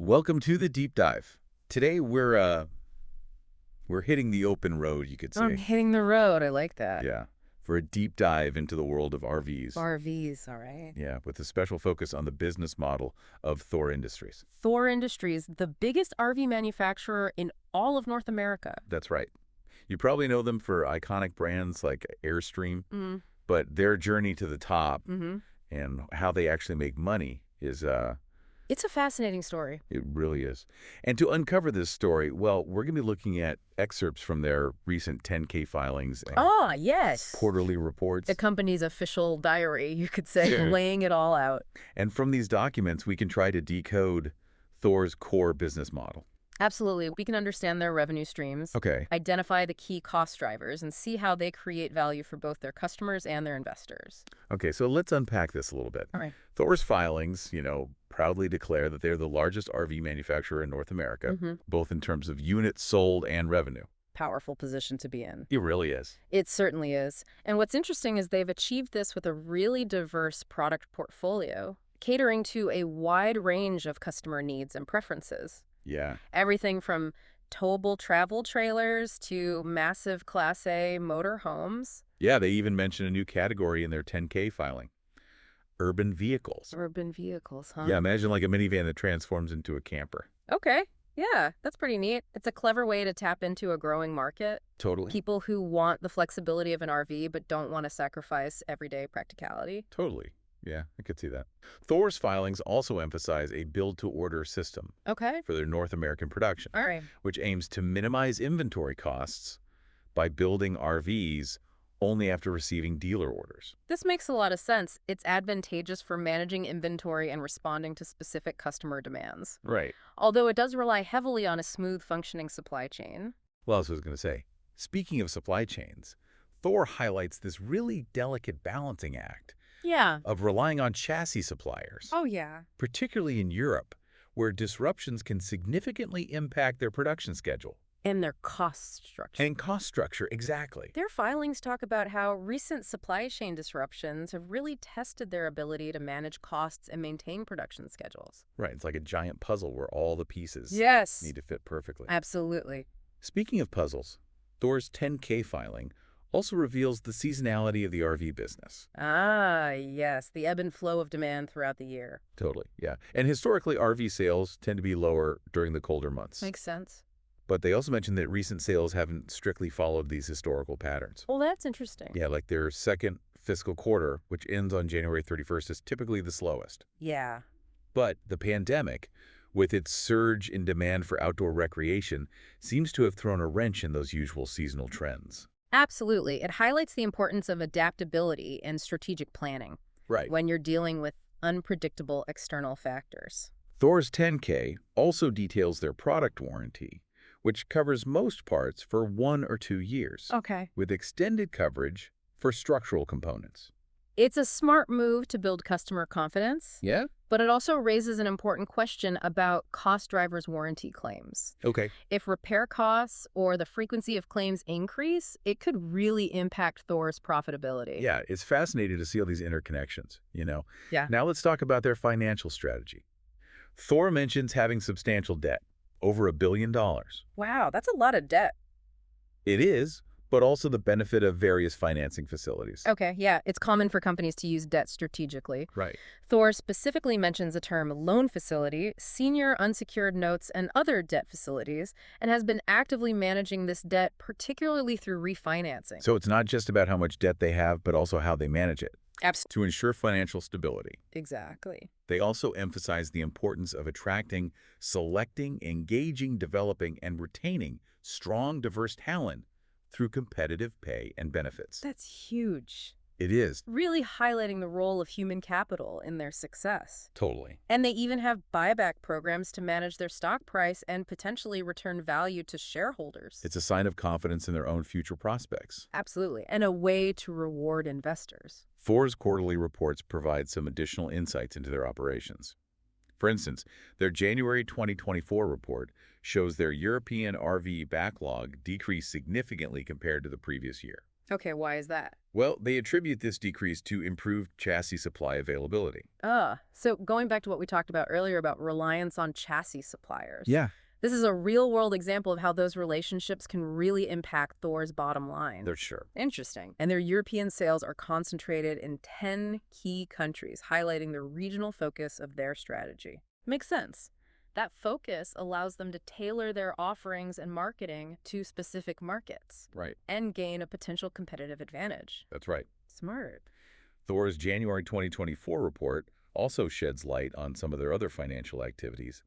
Welcome to the deep dive. Today we're hitting the open road, you could I'm say. hitting the road. I like that. Yeah, for a deep dive into the world of RVs. RVs, all right. Yeah, with a special focus on the business model of THOR Industries. THOR Industries, the biggest RV manufacturer in all of North America. That's right. You probably know them for iconic brands like Airstream, Mm, but their journey to the top hmm and how they actually make money is It's a fascinating story. it really is. And to uncover this story, well, we're going to be looking at excerpts from their recent 10K filings and Ah, yes. quarterly The reports. company's official diary, you could say, Sure. laying it all out. And from these documents, we can try to decode Thor's core business model. Absolutely. We can understand their revenue streams, Okay. identify the key cost drivers, and see how they create value for both their customers and their investors. Okay, so let's unpack this a little bit. All right. Thor's filings, proudly declare that they're the largest RV manufacturer in North America, Mm-hmm. both in terms of units sold and revenue. Powerful position to be in. It really is. It certainly is. And what's interesting is they've achieved this with a really diverse product portfolio, catering to a wide range of customer needs and preferences. Yeah. Everything from towable travel trailers to massive Class A motor homes. Yeah, they even mention a new category in their 10K filing, urban vehicles. Urban vehicles, huh? Yeah, imagine like a minivan that transforms into a camper. Okay. Yeah, that's pretty neat. It's a clever way to tap into a growing market. Totally. People who want the flexibility of an RV but don't want to sacrifice everyday practicality. Totally. Yeah, I could see that. Thor's filings also emphasize a build-to-order system Okay. for their North American production, All right. which aims to minimize inventory costs by building RVs only after receiving dealer orders. This makes a lot of sense. It's advantageous for managing inventory and responding to specific customer demands. Right. Although it does rely heavily on a smooth functioning supply chain. Well, that's what I was going to say. Speaking of supply chains, Thor highlights this really delicate balancing act Yeah. of relying on chassis suppliers, Oh, yeah. particularly in Europe, where disruptions can significantly impact their production schedule. And their cost structure. And cost structure, exactly. Their filings talk about how recent supply chain disruptions have really tested their ability to manage costs and maintain production schedules. Right, it's like a giant puzzle where all the pieces Yes. need to fit perfectly. Absolutely. Speaking of puzzles, Thor's 10K filing also reveals the seasonality of the RV business. Ah, yes. The ebb and flow of demand throughout the year. Totally, yeah. And historically, RV sales tend to be lower during the colder months. Makes sense. But they also mentioned that recent sales haven't strictly followed these historical patterns. Well, that's interesting. Yeah, like their second fiscal quarter, which ends on January 31st, is typically the slowest. Yeah. But the pandemic, with its surge in demand for outdoor recreation, seems to have thrown a wrench in those usual seasonal trends. Absolutely. It highlights the importance of adaptability and strategic planning Right. when you're dealing with unpredictable external factors. Thor's 10K also details their product warranty, which covers most parts for 1 or 2 years, Okay. with extended coverage for structural components. It's a smart move to build customer confidence, Yeah? but it also raises an important question about cost drivers' warranty claims. Okay. If repair costs or the frequency of claims increase, it could really impact Thor's profitability. Yeah, it's fascinating to see all these interconnections. Yeah. Now let's talk about their financial strategy. Thor mentions having substantial debt, over $1 billion. Wow, that's a lot of debt. It is, but also the benefit of various financing facilities. Okay, yeah, it's common for companies to use debt strategically. Right. Thor specifically mentions the term loan facility, senior unsecured notes, and other debt facilities, and has been actively managing this debt, particularly through refinancing. So it's not just about how much debt they have, but also how they manage it Absolutely. to ensure financial stability. Exactly. They also emphasize the importance of attracting, selecting, engaging, developing, and retaining strong, diverse talent through competitive pay and benefits. That's huge. It is. Really highlighting the role of human capital in their success. Totally. And they even have buyback programs to manage their stock price and potentially return value to shareholders. It's a sign of confidence in their own future prospects. Absolutely. And a way to reward investors. Thor's quarterly reports provide some additional insights into their operations. For instance, their January 2024 report shows their European RV backlog decreased significantly compared to the previous year. Okay, why is that? Well, they attribute this decrease to improved chassis supply availability. So going back to what we talked about earlier about reliance on chassis suppliers. Yeah, This is a real-world example of how those relationships can really impact Thor's bottom line. they're sure. Interesting. And their European sales are concentrated in 10 key countries, highlighting the regional focus of their strategy. Makes sense. That focus allows them to tailor their offerings and marketing to specific markets Right. and gain a potential competitive advantage. That's right. Smart. Thor's January 2024 report also sheds light on some of their other financial activities,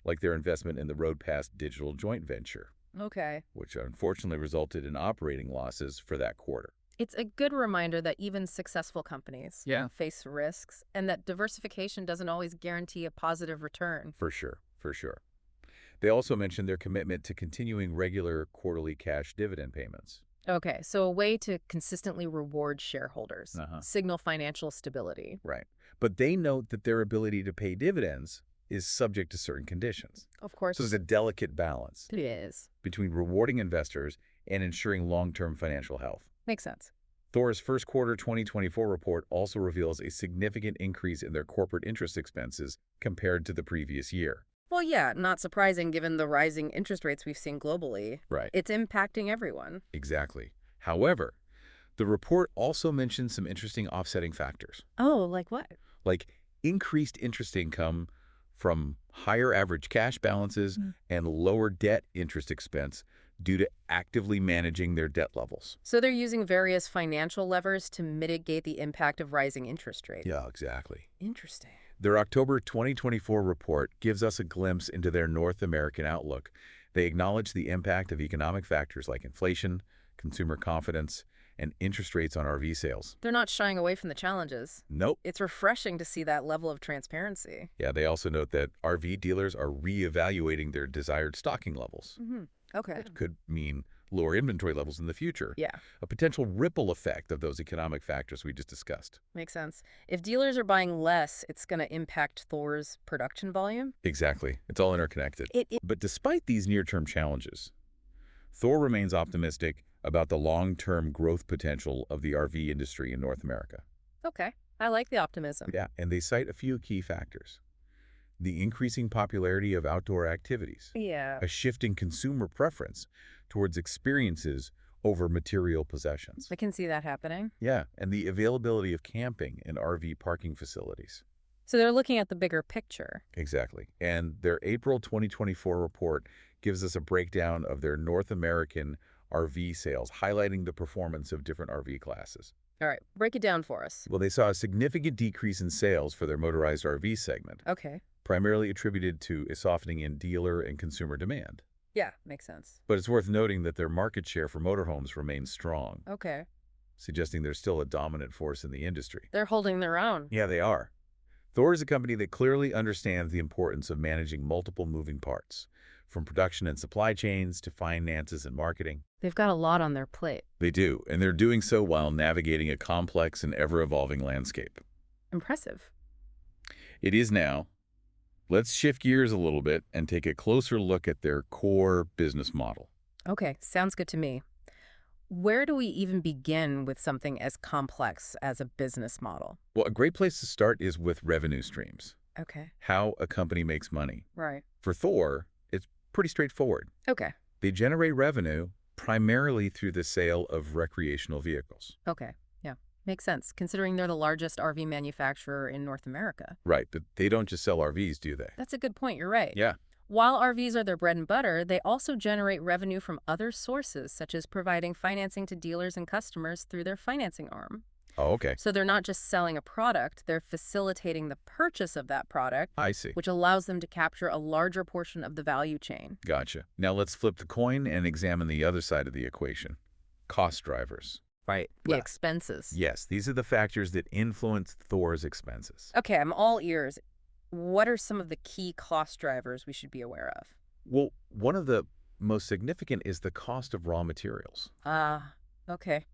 like their investment in the RoadPass digital joint venture, Okay. which unfortunately resulted in operating losses for that quarter. It's a good reminder that even successful companies Yeah. face risks and that diversification doesn't always guarantee a positive return. For sure, for sure. They also mentioned their commitment to continuing regular quarterly cash dividend payments. Okay, so a way to consistently reward shareholders, Uh-huh. signal financial stability. Right. But they note that their ability to pay dividends is subject to certain conditions. Of course, So there's a delicate balance it is. between rewarding investors and ensuring long-term financial health. Makes sense. Thor's first quarter 2024 report also reveals a significant increase in their corporate interest expenses compared to the previous year. Well, yeah, not surprising given the rising interest rates we've seen globally. Right. It's impacting everyone. Exactly. However, the report also mentions some interesting offsetting factors, Oh, like what? like increased interest income from higher average cash balances and lower debt interest expense due to actively managing their debt levels. So they're using various financial levers to mitigate the impact of rising interest rates. Yeah, exactly. Interesting. Their October 2024 report gives us a glimpse into their North American outlook. They acknowledge the impact of economic factors like inflation, consumer confidence, and interest rates on RV sales. They're not shying away from the challenges. Nope. It's refreshing to see that level of transparency. Yeah, they also note that RV dealers are reevaluating their desired stocking levels. Okay. It could mean lower inventory levels in the future, Yeah, a potential ripple effect of those economic factors we just discussed. makes sense. If dealers are buying less, it's going to impact Thor's production volume? Exactly. It's all interconnected. It But despite these near-term challenges, Thor remains optimistic about the long-term growth potential of the RV industry in North America. Okay. I like the optimism. Yeah, and they cite a few key factors. The increasing popularity of outdoor activities, Yeah. a shift in consumer preference towards experiences over material possessions. I can see that happening. Yeah, and the availability of camping and RV parking facilities. So they're looking at the bigger picture. Exactly. And their April 2024 report gives us a breakdown of their North American RV sales, highlighting the performance of different RV classes. All right, break it down for us. Well, they saw a significant decrease in sales for their motorized RV segment, Okay. primarily attributed to a softening in dealer and consumer demand. Yeah, makes sense. But it's worth noting that their market share for motorhomes remains strong, Okay. suggesting they're still a dominant force in the industry. They're holding their own. Yeah, they are. Thor is a company that clearly understands the importance of managing multiple moving parts, from production and supply chains to finances and marketing. They've got a lot on their plate. They do, and they're doing so while navigating a complex and ever-evolving landscape. Impressive. It is now. Let's shift gears a little bit and take a closer look at their core business model. Okay, sounds good to me. Where do we even begin with something as complex as a business model? Well, a great place to start is with revenue streams, Okay. how a company makes money. Right. For Thor, it's pretty straightforward. Okay. They generate revenue primarily through the sale of recreational vehicles. Okay. Yeah. Makes sense, considering they're the largest RV manufacturer in North America. Right, but they don't just sell RVs, do they? That's a good point. You're right. Yeah. While RVs are their bread and butter, they also generate revenue from other sources, such as providing financing to dealers and customers through their financing arm. Oh, okay. So they're not just selling a product, they're facilitating the purchase of that product, I see. which allows them to capture a larger portion of the value chain. Gotcha. Now let's flip the coin and examine the other side of the equation. Cost drivers. Right. The Yeah. expenses. Yes, these are the factors that influence Thor's expenses. Okay, I'm all ears. What are some of the key cost drivers we should be aware of? Well, one of the most significant is the cost of raw materials. Okay.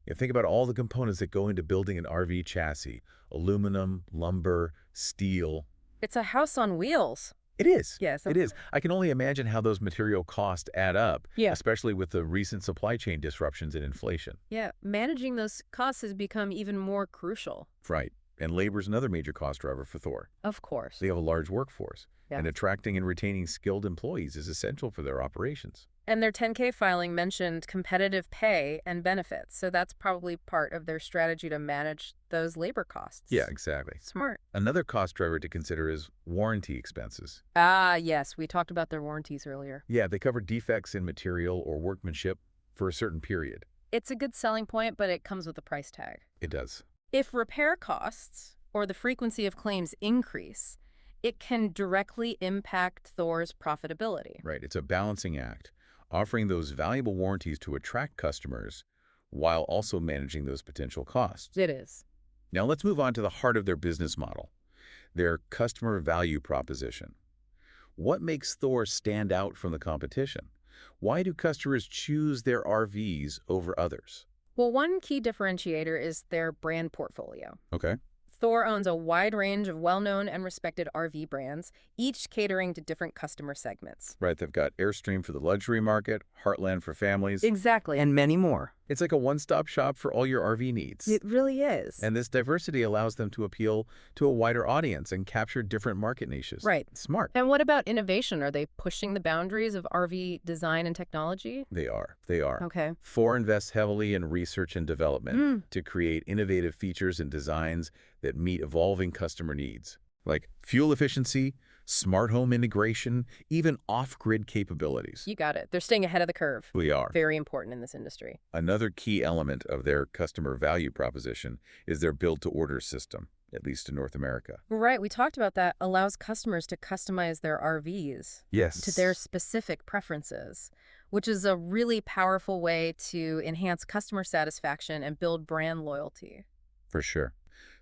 You think about all the components that go into building an RV chassis: aluminum, lumber, steel. It's a house on wheels. It is. Yes. It is. I can only imagine how those material costs add up, Yeah. especially with the recent supply chain disruptions and inflation. Yeah. Managing those costs has become even more crucial. Right. And labor is another major cost driver for THOR. Of course. They have a large workforce, Yeah. and attracting and retaining skilled employees is essential for their operations. And their 10K filing mentioned competitive pay and benefits, so that's probably part of their strategy to manage those labor Yeah, costs. exactly. Smart. Another cost driver to consider is warranty expenses. Ah, yes, we talked about their warranties earlier. Yeah, they cover defects in material or workmanship for a certain period. It's a good selling point, but it comes with a price tag. It does. If repair costs or the frequency of claims increase, it can directly impact Thor's profitability. Right. It's a balancing act, offering those valuable warranties to attract customers while also managing those potential costs. It is. Now let's move on to the heart of their business model, their customer value proposition. What makes THOR stand out from the competition? Why do customers choose their RVs over others? Well, one key differentiator is their brand portfolio. Okay. Thor owns a wide range of well-known and respected RV brands, each catering to different customer segments. Right, they've got Airstream for the luxury market, Heartland for families. Exactly, and many more. It's like a one-stop shop for all your RV needs. It really is. And this diversity allows them to appeal to a wider audience and capture different market niches. Right. Smart. And what about innovation? Are they pushing the boundaries of RV design and technology? They are. They are. Okay. THOR invests heavily in research and development to create innovative features and designs that meet evolving customer needs, like fuel efficiency, smart home integration, even off-grid capabilities. You got it. They're staying ahead of the curve. We are. Very important in this industry. Another key element of their customer value proposition is their build-to-order system, at least in North America. Right, we talked about that. Allows customers to customize their RVs Yes. to their specific preferences, which is a really powerful way to enhance customer satisfaction and build brand loyalty. For sure.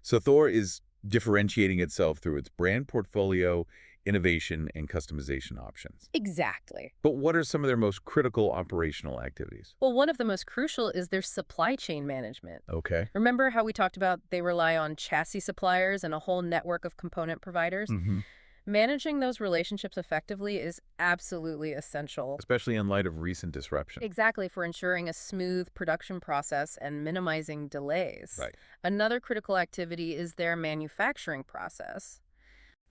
So THOR is differentiating itself through its brand portfolio, innovation, and customization options. Exactly. But what are some of their most critical operational activities? Well, one of the most crucial is their supply chain management. Okay. Remember how we talked about they rely on chassis suppliers and a whole network of component providers? Managing those relationships effectively is absolutely essential. Especially in light of recent disruption. Exactly, for ensuring a smooth production process and minimizing delays. Right. Another critical activity is their manufacturing process.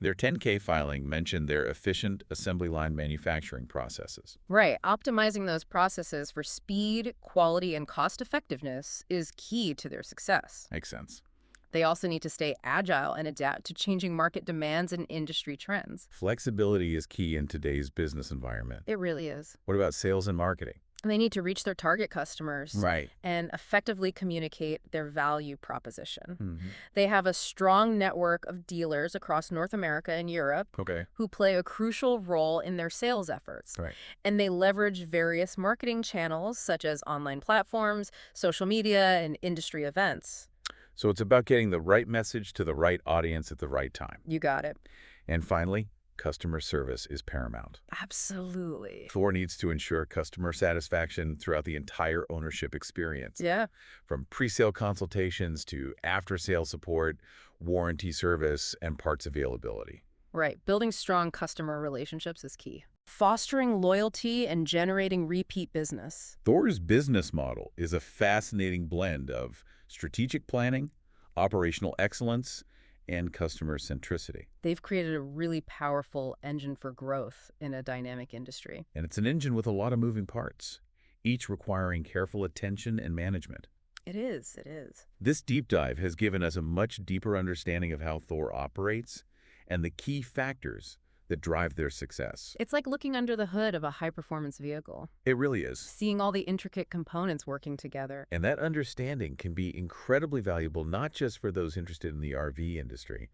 Their 10K filing mentioned their efficient assembly line manufacturing processes. Right. Optimizing those processes for speed, quality, and cost effectiveness is key to their success. Makes sense. They also need to stay agile and adapt to changing market demands and industry trends. Flexibility is key in today's business environment. It really is. What about sales and marketing? And they need to reach their target customers Right. and effectively communicate their value proposition. They have a strong network of dealers across North America and Europe Okay. who play a crucial role in their sales efforts. Right. And they leverage various marketing channels such as online platforms, social media, and industry events. So it's about getting the right message to the right audience at the right time. You got it. And finally, customer service is paramount. Absolutely. THOR needs to ensure customer satisfaction throughout the entire ownership experience. Yeah. From pre-sale consultations to after-sale support, warranty service, and parts availability. Right. Building strong customer relationships is key. Fostering loyalty and generating repeat business. THOR's business model is a fascinating blend of strategic planning, operational excellence, and customer centricity. They've created a really powerful engine for growth in a dynamic industry. And it's an engine with a lot of moving parts, each requiring careful attention and management. It is. It is. This deep dive has given us a much deeper understanding of how THOR operates and the key factors that drive their success. It's like looking under the hood of a high-performance vehicle, It really is. seeing all the intricate components working together. And that understanding can be incredibly valuable not just for those interested in the RV industry,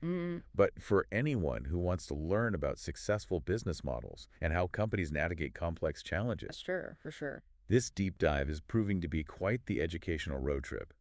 but for anyone who wants to learn about successful business models and how companies navigate complex challenges. Sure, for sure. This deep dive is proving to be quite the educational road trip.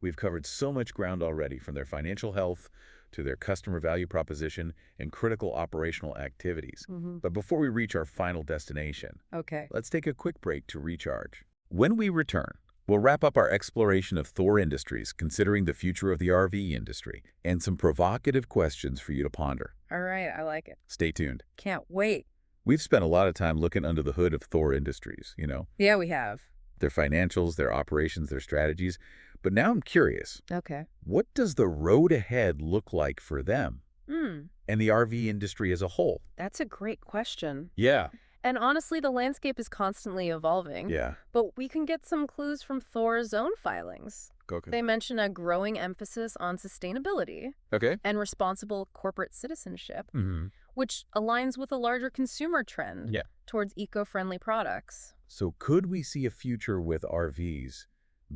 We've covered so much ground already, from their financial health to their customer value proposition and critical operational activities. But before we reach our final destination, Okay. let's take a quick break to recharge. When we return, We'll wrap up our exploration of THOR industries, considering the future of the RV industry, and some provocative questions for you to ponder. All right, I like it. Stay tuned. Can't wait. We've spent a lot of time looking under the hood of THOR industries, Yeah, we have. their financials, their operations, their strategies. But now I'm curious, Okay. what does the road ahead look like for them Hmm, and the RV industry as a whole? that's a great question. Yeah. And honestly, the landscape is constantly evolving. Yeah. But we can get some clues from Thor's own filings. Okay. They mention a growing emphasis on sustainability Okay. and responsible corporate citizenship, Mm-hmm. which aligns with a larger consumer trend Yeah. towards eco-friendly products. So could we see a future with RVs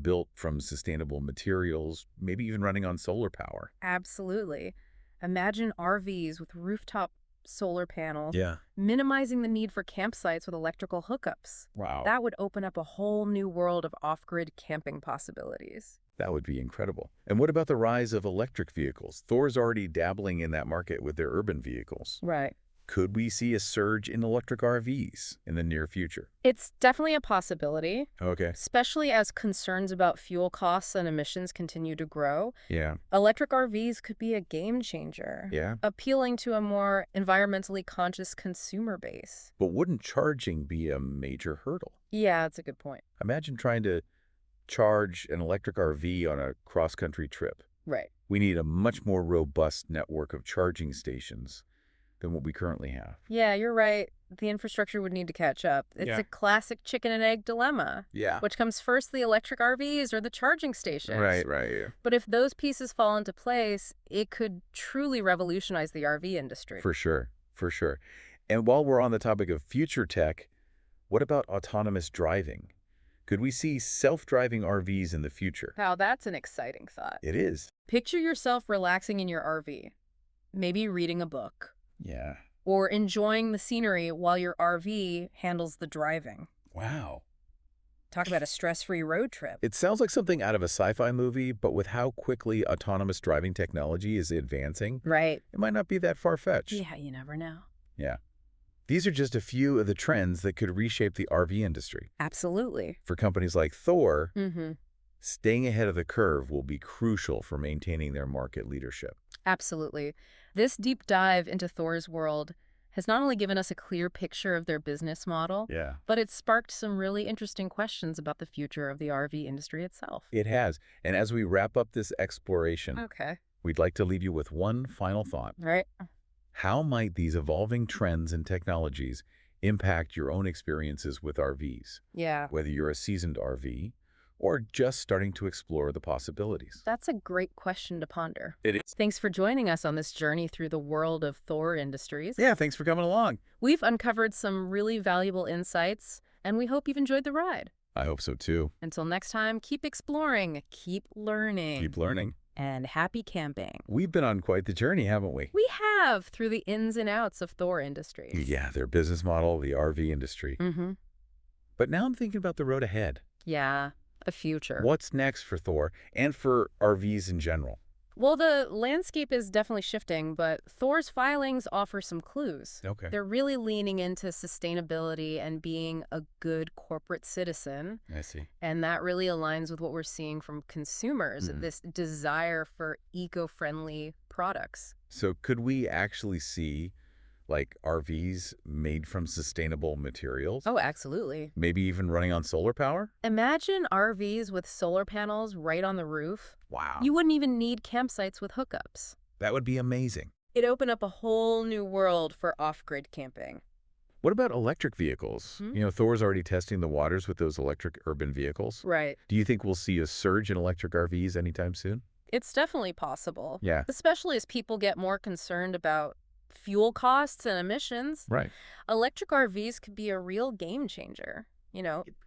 built from sustainable materials, maybe even running on solar power? Absolutely. Imagine RVs with rooftop solar panels, Yeah. minimizing the need for campsites with electrical hookups. Wow. That would open up a whole new world of off-grid camping possibilities. That would be incredible. And what about the rise of electric vehicles? Thor's already dabbling in that market with their urban vehicles. Right. Could we see a surge in electric RVs in the near future? It's definitely a possibility, Okay. especially as concerns about fuel costs and emissions continue to grow. Yeah. Electric RVs could be a game changer, Yeah. appealing to a more environmentally conscious consumer base. But wouldn't charging be a major hurdle? Yeah, that's a good point. Imagine trying to charge an electric RV on a cross-country trip. Right. We need a much more robust network of charging stations than what we currently have. Yeah, you're right. The infrastructure would need to catch up. It's Yeah. a classic chicken and egg dilemma. Yeah. Which comes first, the electric RVs or the charging stations? Right. Yeah. But if those pieces fall into place, it could truly revolutionize the RV industry. For sure. For sure. And while we're on the topic of future tech, what about autonomous driving? Could we see self-driving RVs in the future? Wow, that's an exciting thought. It is. Picture yourself relaxing in your RV, maybe reading a book, Yeah. or enjoying the scenery while your RV handles the driving. Wow. Talk about a stress-free road trip. It sounds like something out of a sci-fi movie, but with how quickly autonomous driving technology is advancing, Right. it might not be that far-fetched. Yeah, you never know. Yeah. These are just a few of the trends that could reshape the RV industry. Absolutely. For companies like THOR, Mm-hmm. staying ahead of the curve will be crucial for maintaining their market leadership. Absolutely. This deep dive into Thor's world has not only given us a clear picture of their business model, Yeah. but it's sparked some really interesting questions about the future of the RV industry itself. It has. And as we wrap up this exploration, Okay. we'd like to leave you with one final thought. All right. How might these evolving trends and technologies impact your own experiences with RVs, Yeah. whether you're a seasoned RV or just starting to explore the possibilities? That's a great question to ponder. It is. Thanks for joining us on this journey through the world of THOR Industries. Yeah, thanks for coming along. We've uncovered some really valuable insights, and we hope you've enjoyed the ride. I hope so too. Until next time, keep exploring, keep learning, Keep learning. and happy camping. We've been on quite the journey, haven't we? We have, through the ins and outs of THOR Industries. Yeah, their business model, the RV industry. Mm-hmm. But now I'm thinking about the road ahead. Yeah, the future. What's next for THOR and for RVs in general? Well, the landscape is definitely shifting, but THOR's filings offer some clues. Okay. They're really leaning into sustainability and being a good corporate citizen. I see. And that really aligns with what we're seeing from consumers, Mhm. this desire for eco-friendly products. So could we actually see like RVs made from sustainable materials? Oh, absolutely. Maybe even running on solar power? Imagine RVs with solar panels right on the roof. Wow. You wouldn't even need campsites with hookups. That would be amazing. It'd open up a whole new world for off-grid camping. What about electric vehicles? Hmm? Thor's already testing the waters with those electric urban vehicles. Right. Do you think we'll see a surge in electric RVs anytime soon? It's definitely possible. Yeah. Especially as people get more concerned about fuel costs and emissions. Right. Electric RVs could be a real game changer,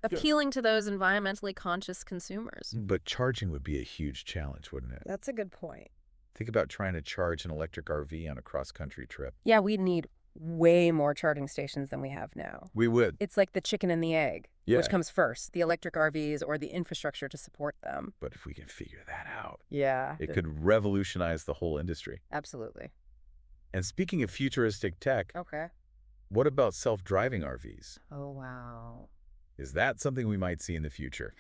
appealing to those environmentally conscious consumers. But charging would be a huge challenge, wouldn't it? That's a good point. Think about trying to charge an electric RV on a cross-country trip. Yeah, we'd need way more charging stations than we have now. We would. It's like the chicken and the egg. Yeah. Which comes first, the electric RVs or the infrastructure to support them? But if we can figure that out, Yeah. it could revolutionize the whole industry. Absolutely. And speaking of futuristic tech, Okay. what about self-driving RVs? Oh, wow. Is that something we might see in the future?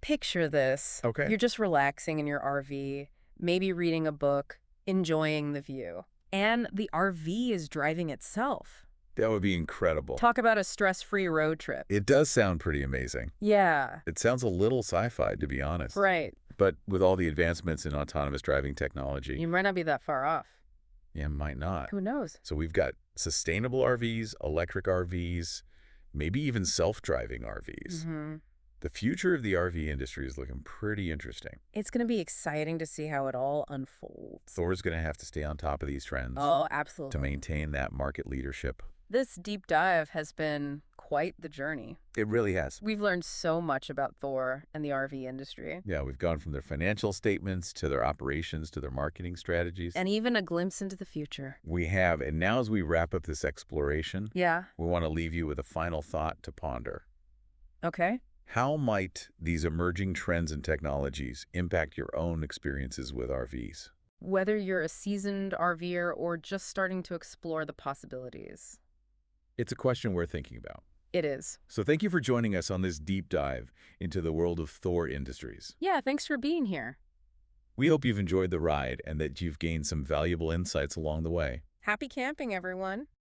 Picture this. Okay. You're just relaxing in your RV, maybe reading a book, enjoying the view. And the RV is driving itself. That would be incredible. Talk about a stress-free road trip. It does sound pretty amazing. Yeah, It sounds a little sci-fi, to be honest. right. But with all the advancements in autonomous driving technology, You might not be that far off. yeah, might not. Who knows? So we've got sustainable RVs, electric RVs, maybe even self-driving RVs. Hmm. The future of the RV industry is looking pretty interesting. It's going to be exciting to see how it all unfolds. Thor's going to have to stay on top of these trends Oh, to absolutely. maintain that market leadership. This deep dive has been quite the journey. It really has. We've learned so much about THOR and the RV industry, Yeah, we've gone from their financial statements to their operations to their marketing strategies. and even a glimpse into the future. We have, and now as we wrap up this exploration, Yeah, we want to leave you with a final thought to ponder. okay. How might these emerging trends and technologies impact your own experiences with RVs? Whether you're a seasoned RVer or just starting to explore the possibilities. It's a question we're thinking about. It is. So thank you for joining us on this deep dive into the world of THOR Industries. Yeah, thanks for being here. We hope you've enjoyed the ride and that you've gained some valuable insights along the way. Happy camping, everyone.